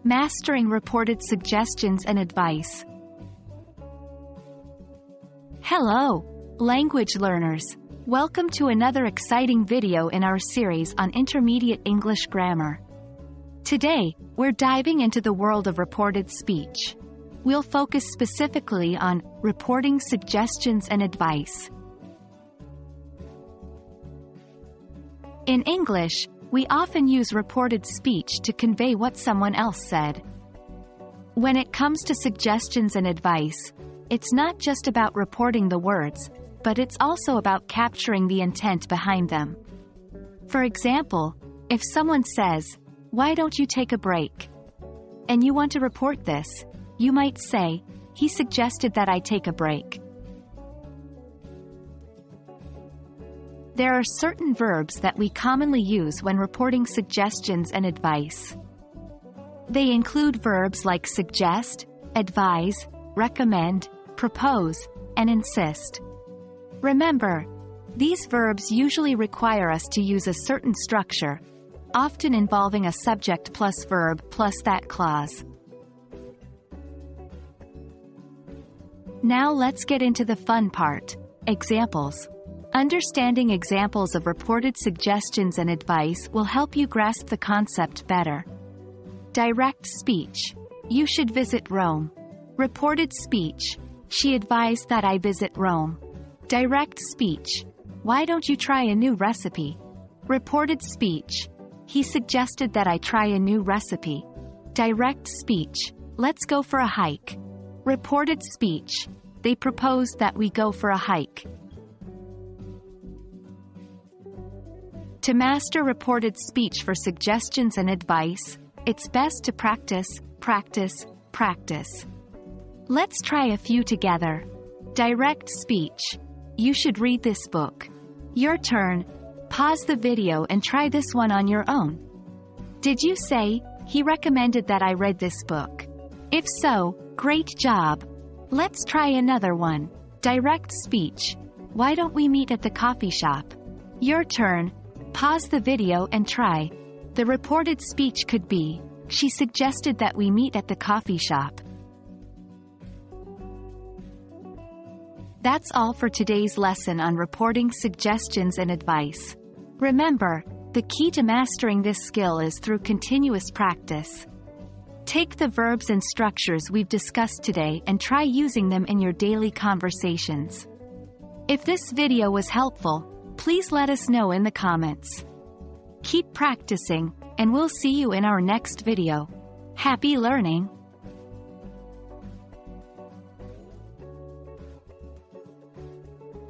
Mastering reported suggestions and advice. Hello, language learners. Welcome to another exciting video in our series on intermediate English grammar. Today, we're diving into the world of reported speech. We'll focus specifically on reporting suggestions and advice. In English, we often use reported speech to convey what someone else said. When it comes to suggestions and advice, it's not just about reporting the words, but it's also about capturing the intent behind them. For example, if someone says, "Why don't you take a break?" and you want to report this, you might say, "He suggested that I take a break." There are certain verbs that we commonly use when reporting suggestions and advice. They include verbs like suggest, advise, recommend, propose, and insist. Remember, these verbs usually require us to use a certain structure, often involving a subject plus verb plus that clause. Now let's get into the fun part, examples. Understanding examples of reported suggestions and advice will help you grasp the concept better. Direct speech. You should visit Rome. Reported speech. She advised that I visit Rome. Direct speech. Why don't you try a new recipe? Reported speech. He suggested that I try a new recipe. Direct speech. Let's go for a hike. Reported speech. They proposed that we go for a hike. To master reported speech for suggestions and advice, it's best to practice, practice, practice. Let's try a few together. Direct speech. You should read this book. Your turn. Pause the video and try this one on your own. Did you say, "He recommended that I read this book"? If so, great job. Let's try another one. Direct speech. Why don't we meet at the coffee shop? Your turn. Pause the video and try. The reported speech could be, "She suggested that we meet at the coffee shop." That's all for today's lesson on reporting suggestions and advice. Remember, the key to mastering this skill is through continuous practice. Take the verbs and structures we've discussed today and try using them in your daily conversations. If this video was helpful, please let us know in the comments. Keep practicing, and we'll see you in our next video. Happy learning!